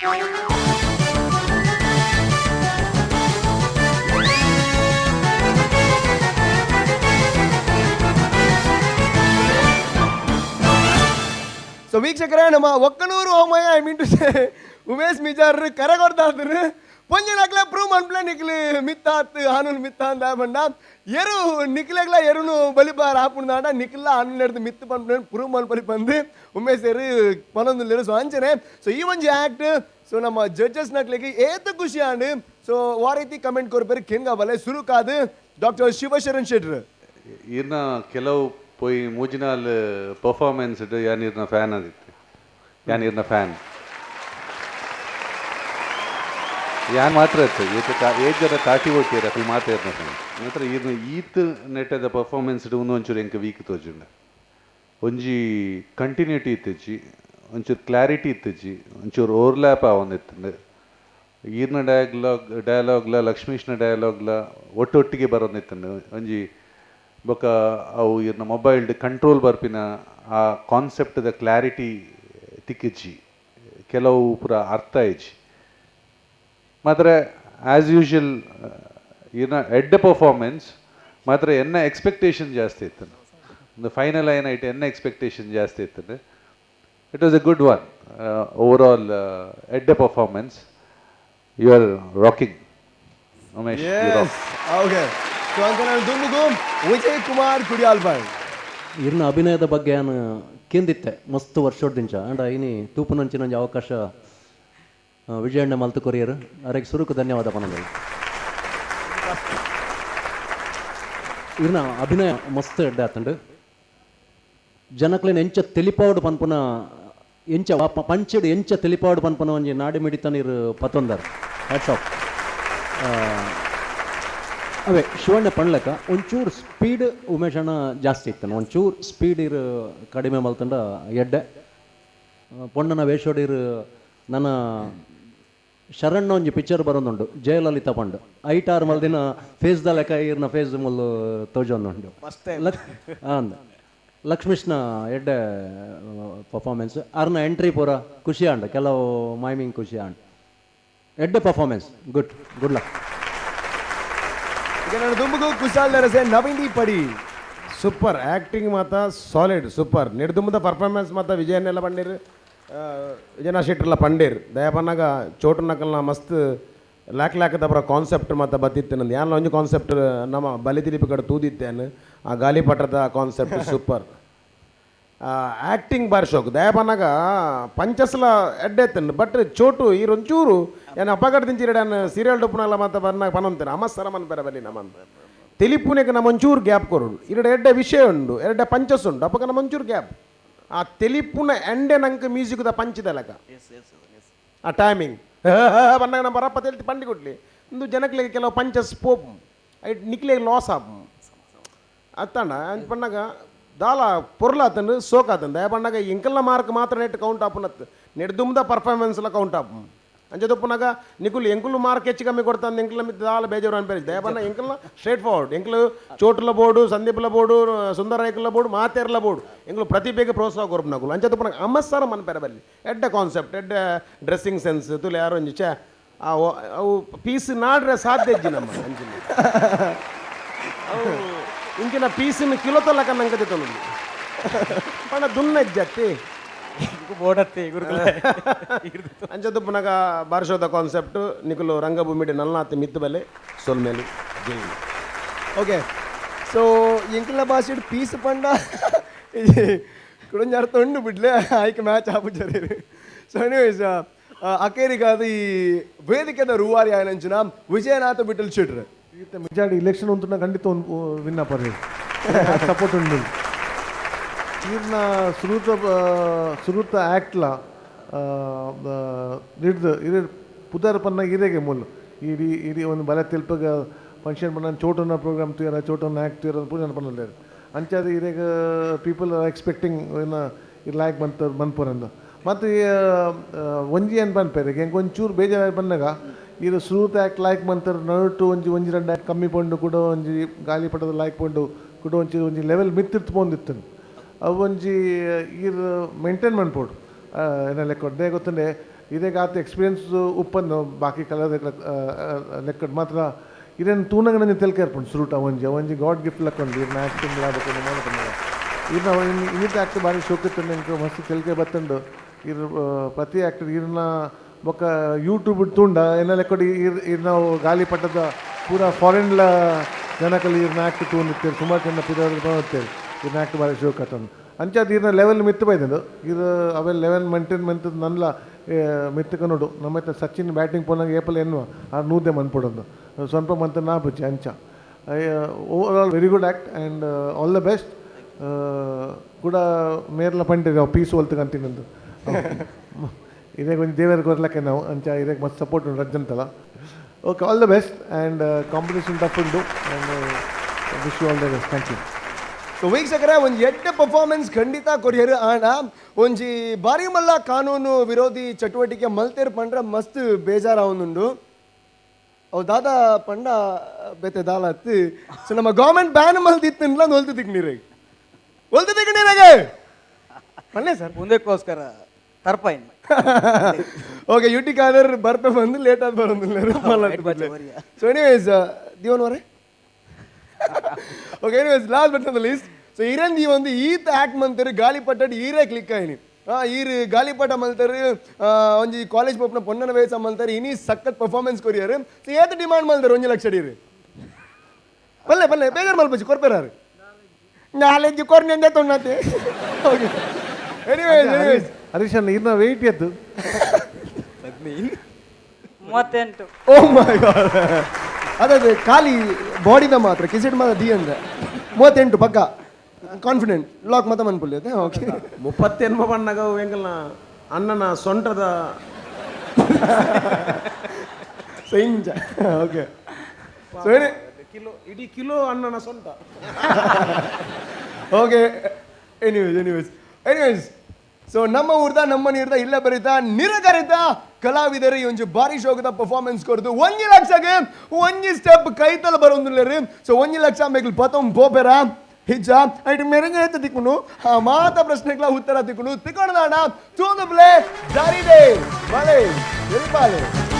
so ವೀಕ್ಷಕರೇ, ನಮ್ಮ ಒಕ್ಕನೂರು ಹೋಮಯ್ಯ I mean to say Umesh Mijar ಕರೆಗೊಡ್ತಾದ್ರು ಪೊಂಜನಕ್ಲೆ ಪ್ರೂವ್ ಮನ್ಪ್ಲೆ ನಿಕ್ಲಿ ಮಿತ್ತಾತ್ ಹಾನುಲ್ ಮಿತ್ತ ಅಂದ ಬಂಡ ಎರು ನಿಕ್ಲೆಗ್ಲ ಎರುನು ಬಲಿಪಾರ ಹಾಪುಂದಾಂಡ ನಿಕ್ಲ ಹಾನು ಮಿತ್ತು ಪನ್ಪ್ಲೆ ಪ್ರೂವ್ ಮನ್ಪಲಿ ಬಂದು ಉಮೇಶ್ ಎರು ಪನೊಂದು ಸೊ ಅಂಚನೆ ಸೊ ಈ ಒಂಜಿ ಆ್ಯಕ್ಟ್ ಸೊ ನಮ್ಮ ಜಡ್ಜಸ್ ನಕ್ಲಿಗೆ ಏತ ಖುಷಿ ಆಂಡ್ ಸೊ ಆ ರೀತಿ ಕಮೆಂಟ್ ಕೊರ್ಬೇರಿ ಕೆಂಗ ಬಲೆ ಸುರು ಕಾದು ಡಾಕ್ಟರ್ ಶಿವಶರಣ್ ಶೆಟ್ರ್ ಇನ್ನ ಕೆಲವು போய் மூஜி நாள் பர்ஃபார்மென்ஸ் யான் இருந்த ஃபேன் அதித்து ಯಾನ್ ಇರ್ನ ಫ್ಯಾನ್ ಯಾನ್ ಮಾತ್ರ ಇತ್ತು ಏಜ್ ಜರ ತಾಟಿ ಹೋಗ್ತೀರ ಅಕಲ್ ಮಾತ್ರ ಇರ್ನ ಫ್ಯಾನ್ ಮಾತ್ರ ಇರ್ನ ಈತ್ ನೆಟ್ಟದ ಪರ್ಫಾರ್ಮೆನ್ಸ್ ಒಂಚೂರು ಎಂಕ ವೀಕ್ ತೋಜುಂಡ ಒಂಜಿ ಕಂಟಿನ್ಯೂಟಿ ಇತ್ತಿಜ್ಜಿ ಒಂಚೂರು ಕ್ಲಾರಿಟಿ ಇತ್ತಿಜ್ಜಿ ಒಂಚೂರು ಓವರ್ಲ್ಯಾಪ್ ಆವೊಂದಿತ್ತು ಈರ್ನ ಡಯಲಾಗ್ಲ ಲಕ್ಷ್ಮೀಶ್ನ ಡಯಲಾಗ್ಲ ಒಟ್ಟೊಟ್ಟಿಗೆ ಬರೋದಿತ್ತು ಒಂಜಿ ಬೊಕ ಅವು ಇರ್ನ ಮೊಬೈಲ್ಡ್ ಕಂಟ್ರೋಲ್ ಬರ್ಪಿನ ಆ ಕಾನ್ಸೆಪ್ಟ್ದ ಕ್ಲಾರಿಟಿ ತಿಕ್ಕಿಜ್ಜಿ ಕೆಲವು ಪೂರ ಅರ್ಥ ಇಜ್ಜಿ ಮಾತ್ರ ಆ್ಯಸ್ ಯೂಶುವಲ್ ಇರ್ನ ಎಡ್ಡೆ ಪರ್ಫಾರ್ಮೆನ್ಸ್ ಮಾತ್ರ ಎನ್ನ ಎಕ್ಸ್ಪೆಕ್ಟೇಷನ್ ಜಾಸ್ತಿ ಇತ್ತು ಒಂದು ಫೈನಲ್ ಏನಾಯ್ತು ಎನ್ನ ಎಕ್ಸ್ಪೆಕ್ಟೇಷನ್ ಜಾಸ್ತಿ ಇತ್ತು it was a good one over all ಎಡ್ಡೆ performance you are rocking Umesh okay Vijay Kumar ಕುಡಿಯಾಲ್ಬಾಯ್ ಇರ್ನ ಅಭಿನಯದ ಬಗ್ಗೆ ನಾನು ಕೇಂದಿತ್ತೆ ಮಸ್ತ್ ವರ್ಷೋಡ್ದಿಂಚ ಅಂಡ ಇನಿ ತೂಪುನಂಚಿನೊಂದು ಅವಕಾಶ ವಿಜಯಣ್ಣ ಮಲ್ತು ಕೊರಿಯರ್ ಅವರಿಗೆ ಸುರುಕು ಧನ್ಯವಾದ ಪನದಲ್ಲಿ ಇರ್ನ ಅಭಿನಯ ಮಸ್ತ್ ಎಡ್ಡೆ ಆತಂಡು ಜನಕ್ಲೇನು ಎಂಚ ತೆಲಿಪಾವಡು ಪನ್ಪುನ ಎಂಚ ಪಂಚೆಡು ಎಂಚ ತೆಲಿಪಾವಡು ಪನ್ಪುನ ಒಂಜಿ ನಾಡಿ ಮಿಡಿತ ನೀರು ಪತ್ತೊಂದರ್ ಹ್ಯಾಟ್ಸ್ ಆಫ್ ಅವೇ ಶಿವಣ್ಣ ಪಣ್ಲಕ್ಕ ಒಂಚೂರು ಸ್ಪೀಡ್ ಉಮೇಶಣ್ಣ ಜಾಸ್ತಿ ಇತ್ತು ಒಂಚೂರು ಸ್ಪೀಡ್ ಇರು ಕಡಿಮೆ ಮಲ್ತಂಡ ಎಡ್ಡೆ ಪೊಣ್ಣನ ವೇಷೋಡಿರು ನನ್ನ ಶರಣ್ಣ ಒಂಜಿ ಪಿಕ್ಚರ್ ಬರೋದುಂಡು ಜಯಲಲಿತಾ ಪಂಡು ಐಟಾರು ಮಲ್ದಿನ ಫೇಸ್ದ ಲೆಕ್ಕ ಇರ್ನ ಫೇಸ್ ಮುಲ್ಲು ತೋಜೊಂದುಂಡು ಅಂದ ಲಕ್ಷ್ಮೀಶ್ನ ಎಡ್ಡೆ ಪರ್ಫಾರ್ಮೆನ್ಸ್ ಅರ್ನ ಎಂಟ್ರಿ ಪೂರ ಖುಷಿ ಆಂಡ ಕೆಲವು ಮೈಮಿಂಗ್ ಖುಷಿ ಆಂಡ ಎಡ್ಡೆ ಪರ್ಫಾರ್ಮೆನ್ಸ್ ಗುಡ್ ಲಕ್ ನಾನು ದುಂಬುಗು ಕುಶಾಲ್ ನರಸೆ ನವೀನಿ ಪಡಿ ಸೂಪರ್ ಆ್ಯಕ್ಟಿಂಗ್ ಮಾತ್ರ ಸಾಲಿಡ್ ಸೂಪರ್ ನಿರ್ದುಂಬದ ಪರ್ಫಾರ್ಮೆನ್ಸ್ ಮಾತ್ರ ವಿಜಯನ್ನೆಲ್ಲ ಪಂಡೀರ್ ವಿಜಯನಾ ಶೆಟ್ಟರ್ಲ ಪಂಡೀರ್ ದಯಪನ್ನಾಗ ಚೋಟು ನಕಲ್ನ ಮಸ್ತ್ ಲ್ಯಾಕ್ದ ಬರೋ ಕಾನ್ಸೆಪ್ಟ್ ಮಾತ್ರ ಬತ್ತಿತ್ತು ನಂದು ಯಾನ ಒಂಜಿ ಕಾನ್ಸೆಪ್ಟ್ ನಮ್ಮ ಬಲಿ ದಿಲೀಪ್ ಕಡೆ ತೂದಿತ್ತೇನು ಆ ಗಾಲಿಪಟದ ಕಾನ್ಸೆಪ್ಟ್ ಸೂಪರ್ ಆ್ಯಕ್ಟಿಂಗ್ ಬಾರಿ ಶೋಕ್ ದಯಪನ್ನಾಗ ಪಂಚಸ್ಲ ಎಡ್ಡೆತ್ತನು ಬಟ್ ಚೋಟು ಈರೊಂಚೂರು ಏನು ಅಪಘಾತ ದಿಂಚಿರಡ ಸೀರಿಯಲ್ ಡೊಪ್ಪುನಲ್ಲ ಮತ್ತೆ ಬರ್ನಾಗ ಪನಂತೇನೆ ಅಮಸ್ಸರ ಮನ್ ಬೇರೆ ಬಲ್ಲಿ ನಮ್ಮ ತೆಲಿಪುನೆಗೆ ನಮ್ಮ ಒಂಚೂರು ಗ್ಯಾಪ್ ಕೊರೋಡು ಇರಡೆ ಎಡ್ಡೆ ವಿಷಯ ಉಂಡು ಎರಡೆ ಪಂಚಸ್ ಉಂಡು ಅಪ್ಪಗ ನಮ್ಮ ಒಂಚೂರು ಗ್ಯಾಪ್ ಆ ತೆಲಿಪುನ ಎಂಡೆ ನಂಗೆ ಮ್ಯೂಸಿಕ್ದ ಪಂಚದ ಲೆಕ್ಕ ಆ ಟೈಮಿಂಗ್ ಬಂದಾಗ ನಮ್ಮ ಬರಪ್ಪ ತೆಲ್ತಿ ಪಂಡಿ ಕೊಡ್ಲಿ ಒಂದು ಜನಕ್ಕೆ ಕೆಲವು ಪಂಚಸ್ ಪೋಪ್ ಐಟ್ ನಿಕ್ಲಿಗೆ ಲಾಸ್ ಆಪ್ ಅತ್ತಣ್ಣ ಅಂತ ಪಣ್ಣಾಗ ದಾಲ ಪೊರ್ಲಾತಂದು ಸೋಕಾತಂದು ದಯಪಣ್ಣಾಗ ಇಂಕಲ್ನ ಮಾರ್ಕ್ ಮಾತ್ರ ನೆಟ್ ಕೌಂಟ್ ಆಪುನತ್ ನೆಡ್ದುಮ್ದ ಪರ್ಫಾರ್ಮೆನ್ಸ್ಲ ಕೌಂಟ್ ಆಪು ಅಂಚದಪ್ಪನಾಗ ನಿಕುಲ್ ಎಂಕುಲು ಮಾರ್ಕ್ ಹೆಚ್ಚು ಕಮ್ಮಿ ಕೊಡ್ತಾನೆ ಎಂಕಲ ಮಿತ್ ದಾಲ ಬೇಜಾರು ಅನ್ಪೇರಿ ದಯಪಣ್ಣ ಎಂಕಲ್ನ ಸ್ಟ್ರೇಟ್ ಫಾರ್ವರ್ಡ್ ಎಂಕಲು ಚೋಟುಲ ಬೋರ್ಡು ಸಂದೀಪ್ಲ ಬೋರ್ಡು ಸುಂದರ ಐಕುಲ ಬೋರ್ಡು ಮಾತೇರ್ಲ ಬೋರ್ಡು ಎಂಕಲು ಪ್ರತಿಭೆಗೆ ಪ್ರೋತ್ಸಾಹ ಕೊರ್ಪು ನಕುಲು ಅಂಚದಪ್ಪನಾಗ ಅಮ್ಮಸ್ಸಾರ ಮನ್ಪೇರ ಬಲ್ಲಿ ಎಡ್ಡೆ ಕಾನ್ಸೆಪ್ಟ್ ಎಡ್ಡೆ ಡ್ರೆಸ್ಸಿಂಗ್ ಸೆನ್ಸ್ ತುಲೆ ಯಾರು ಒಂಜಿ ಚೆ ಅವು ಪೀಸ್ ನಾಡ್ರೆ ಸಾಧ್ಯ ಇಜ್ಜಿ ನಮ್ಮ ಅಂಚಿನ ಅವು ಇಂಚಿನ ಪೀಸಿನ ಕಿಲೋ ತಲಕ ನಂಗೆ ತೊಂದು ಪಣ ದುನ್ನ ಇಜ್ಜತ್ತಿ ಬೋಡತ್ತೆ ಅಂಚದಪ್ಪನಾಗ ಬಾರಿಸೋದ ಕಾನ್ಸೆಪ್ಟ್ ನಿಕುಲು ರಂಗಭೂಮಿಡಿ ನಲ್ನಾತ್ ಮಿತ್ತು ಬಲೆ ಸೊಲ್ಮೇಲು ಜೈಲು ಓಕೆ ಸೊ ಎಂಕಲ ಭಾಷೆ ಪೀಸ್ ಪಂಡ ಕುಡಂಜ ಅರ್ಥ ಉಂಡು ಬಿಡ್ಲೆ ಆಯ್ಕೆ ಮ್ಯಾಚ್ ಆಪುಜರಿ ಸೊ ಎನಿವೇಸ್ ಅಕೇರಿ ಕಾದು ಈ ವೇದಿಕೆದ ರೂವಾರಿ ಆಯ್ನಂಚಿನ ವಿಜಯನಾಥ ಬಿಟ್ಟಲ್ ಶೆಟ್ರ್ ಮೆಜಾರಿಟಿ ಇಲೆಕ್ಷನ್ ಉಂಟು ಖಂಡಿತ ವಿನ್ನ ಪರ್ರಿ ಸಪೋರ್ಟ್ ಉಂಡು ಈರ್ನ ಸುರುತ ಆ್ಯಕ್ಟ್ಲ ಹಿಡ್ದು ಪುದರ್ ಪನ್ನ ಇರೇಗೆ ಮೂಲ ಇಡೀ ಒಂದು ಬಲ ತಿಲ್ಪಗ ಫಂಕ್ಷನ್ ಪನ್ನ ಚೋಟನ ಪ್ರೋಗ್ರಾಮ್ ತುಯರ ಚೋಟನ ಆ್ಯಕ್ಟ್ ತುಯರ ಪೂಜೆ ಪನ್ನಲ್ಲ ಅಂಚಾದ ಇರೇಗ ಪೀಪಲ್ ಆರ್ ಎಕ್ಸ್ಪೆಕ್ಟಿಂಗ್ ಇದು ಲಾಯ್ಕ್ ಬಂದ್ಪುರಂದು ಮತ್ತು ಒಂಜಿ ಏನು ಬಂದ್ಪೇರೆ ಹೆಂಗೆ ಒಂಚೂರು ಬೇಜಾರು ಬಂದಾಗ ಇದು ಸುರುತ ಆ್ಯಕ್ಟ್ ಲಾಯ್ಕ್ ಬಂತಾರೆ ನಡುಟು ಒಂಜಿ ಎರಡು ಆ್ಯಕ್ಟ್ ಕಮ್ಮಿ ಪಂಡು ಕೂಡ ಒಂಜಿ ಗಾಲಿಪಟದ ಲಾಯ್ಕ್ ಪಂಡು ಕೂಡ ಒಂಜಿ ಲೆವೆಲ್ ಮಿತ್ತಿರ್ತು ಅವು ಒಂಜಿ ಈರು ಮೇಂಟೈನ್ ಮಾಡ್ಬೋದು ಏನ ಲೆಕ್ಕ ದೇ ಗೊತ್ತಂಡೆ ಇದೇಗ ಆತ ಎಕ್ಸ್ಪೀರಿಯನ್ಸ್ ಉಪ್ಪನ್ನು ಬಾಕಿ ಕಲರ್ ಲೆಕ್ಕ ಮಾತ್ರ ಇದೇನು ತೂನಗ ನನಗೆ ತೆಲ್ಕೇರ್ಪುಂಡು ಸುರುಟ ಒಂಜಿ ಗಾಡ್ ಗಿಫ್ಟ್ ಲಕ್ಕೊಂಡು ಇರ್ನ ಆ್ಯಕ್ಟಿಂಗ್ ಲಾಭಕ್ಕೆ ಮಾಡ್ಕೊಂಡು ಇರ್ನ ಇನ್ನಿತ ಆ್ಯಕ್ಟ್ ಭಾರಿ ಶೋಕಿತ್ತು ನಂಗೆ ಮಸ್ತ್ ತೆಲ್ಕೆ ಬತ್ತಂಡು ಇರ್ ಪ್ರತಿ ಆ್ಯಕ್ಟರ್ ಇರ್ನ ಬೊಕ್ಕ ಯೂಟ್ಯೂಬ್ ತೂಂಡ ಏನ ಲೆಕ್ಕಡಿ ಇರ್ ನಾವು ಗಾಳಿ ಪಟ್ಟದ ಪೂರ ಫಾರಿನ್ಲ ಜನಕಲ್ಲಿ ಇರ್ನ ಆ್ಯಕ್ಟ್ ತೂಂಡಿರ್ತೇವೆ ಸುಮಾರು ಜನ ಪಿರೋಡ್ತೇವೆ ಇರ್ನ ಆ್ಯಕ್ಟ್ ಭಾರಿ ಶೋಕತ್ತಂದು ಅಂಚಾದ ಇರ್ನ ಲೆವೆಲ್ ಮಿತ್ತು ಬೈದಂಡು ಇದು ಅವೆಲ್ಲ ಲೆವೆಲ್ ಮೇಂಟೈನ್ ಮೆಂತದ್ದು ನನ್ಲ ಮೆತ್ತಕ ನೋಡು ನಮ್ಮ ಸಚಿನ್ ಬ್ಯಾಟಿಂಗ್ ಪೋನಾಗ ಏಪಲ್ ಎನ್ನುವ ಆ ನೂದೆ ಮನ್ಪೊಡೋದು ಸ್ವಲ್ಪ ಮಂತ್ ನಾ ಬುಚ್ಚಿ ಅಂಚ over all very good act and all the best ಕೂಡ ಮೇರ್ಲ ಪಂಡಿರ ಪೀಸ್ ಹೊಲ್ತಕ್ಕಂತೀನಂದು ಇದೇ ಒಂದು ದೇವರ ಕೊರ್ಲಕ್ಕೆ ನಾವು ಅಂಚ ಇದಕ್ಕೆ ಮಸ್ತ್ ಸಪೋರ್ಟ್ ಉಂಟು ರಜ್ಜಂತಲ್ಲ okay all the best and competition tough ಉಂಟು and wish you all the best thank you so ವೀಕ್ಷಕರೇ ಒಂದು ಎಡ್ಡೆ ಪರ್ಫಾರ್ಮೆನ್ಸ್ ಖಂಡಿತ ಕೊರಿಯರು ಆಣ ಒಂಜಿ ಬಾರಿ ಮಲ್ಲ ಕಾನೂನು ವಿರೋಧಿ ಚಟುವಟಿಕೆ ಮಲ್ತೇರ್ ಪಂಡ್ರ ಮಸ್ತ್ ಬೇಜಾರ ಅವನುಂಡು ಅವು ದಾದ ಪಂಡ ಬೇತೆ ದಾಲ ಹತ್ತಿ ಸೊ ನಮ್ಮ ಗೌರ್ಮೆಂಟ್ ಬ್ಯಾನ್ ಮಲ್ದಿತ್ತಿನ್ಲ ಹೊಲ್ತು ತಿಕ್ನೀರಿಗೆ ಹೊಲ್ತು ತಿಕ್ನೀರಾಗೆ ಪಣ್ಣೆ ಸರ್ ಮುಂದಕ್ಕೋಸ್ಕರ ತರ್ಪಾಯಿನಿ ಓಕೆ ಯುಟಿ ಕಾದರ್ ಬರ್ತಾ ಬಂದು ಲೇಟ್ ಆದ ಬರೋದಿಲ್ಲ ಸೊ ಎನಿವೇಸ್ ದಿವನ್ವರೇ okay anyways last but the least so ಇರಂದಿ ಒಂದು ಈತ ಆ್ಯಕ್ಟ್ ಮಂತಾರೆ ಗಾಳಿಪಟ್ಟ ಈರೇ ಕ್ಲಿಕ್ ಆಯ್ನಿ ಈರು ಗಾಳಿಪಟ ಮಲ್ತಾರೆ ಒಂಜಿ ಕಾಲೇಜ್ ಪೋಪ್ನ ಪೊನ್ನನ ವಯಸ್ಸ ಮಲ್ತಾರೆ ಇನಿ ಸಖತ್ ಪರ್ಫಾರ್ಮೆನ್ಸ್ ಕೊರಿಯರು ಸೊ ಏತ ಡಿಮಾಂಡ್ ಮಲ್ತಾರೆ 1 ಲಕ್ಷ ಡೀರಿ ಪಲ್ಲೆ ಪಲ್ಲೆ ಬೇಜಾರು ಮಲ್ಪಚ್ಚಿ ಕೊರ್ಪೇರಾರು ನಾಲೆಂಜು ಕೊರ್ನೆಂದೆ ತೊಣ್ಣತ್ತೆ ಓಕೆ ಎನಿವೇಸ್ ಹರೀಶನ್ ಇನ್ನ ವೆಯ್ಟ್ ಎದ್ದು 38 ಓ ಮೈ ಗಾಡ್ ಅದೇ ಖಾಲಿ ಬಾಡಿದ ಮಾತ್ರ ಕಿಸಿಟ್ ಮಾತ್ರ ದಿ ಅಂದ್ರೆ 38 ಪಕ್ಕ ಕಾನ್ಫಿಡೆಂಟ್ ಲಾಕ್ ಮತ ಮನ್ಪುಲ್ಲಿ ಅದೇ ಓಕೆ 38 ಬಣ್ಣಗ ವೆಂಕಲ್ನ ಅಣ್ಣನ ಸೊಂಟದ ಸೈಂಜ ಓಕೆ ಸೊ ಇಡೀ ಕಿಲೋ ಅಣ್ಣನ ಸೊಂಟ ಓಕೆ ಎನಿವೇಸ್ ಸೊ ನಮ್ಮ ಊರ್ದ ನಮ್ಮ ನೀರ್ದ ಇಲ್ಲೇ ಬರೀತ ನಿರಗರಿತ ಕಲಾವಿದರು ಈ ಒಂದು ಬಾರಿ ಶೋಕದ ಪರ್ಫಾರ್ಮೆನ್ಸ್ ಕೊಡ್ದು 1 ಲಕ್ಷಗೆ ಒಂಜಿ ಸ್ಟೆಪ್ ಕೈತಲ ಬರೋದಿಲ್ಲ ಸೊ 1 ಲಕ್ಷ ಮೇಗಲ್ ಪತಂ ಬೋಪೆರ ಹಿಜ್ಜ ಐಟ್ ಮೆರಂಗೆ ತಿಕ್ಕುನು ಆ ಮಾತ ಪ್ರಶ್ನೆಗಳ ಉತ್ತರ ತಿಕ್ಕುನು ತಿಕ್ಕೊಂಡಾಡ ತೂಂದು ಪ್ಲೇ ಜಾರಿದೆ ಬಾಲೆ Telipaale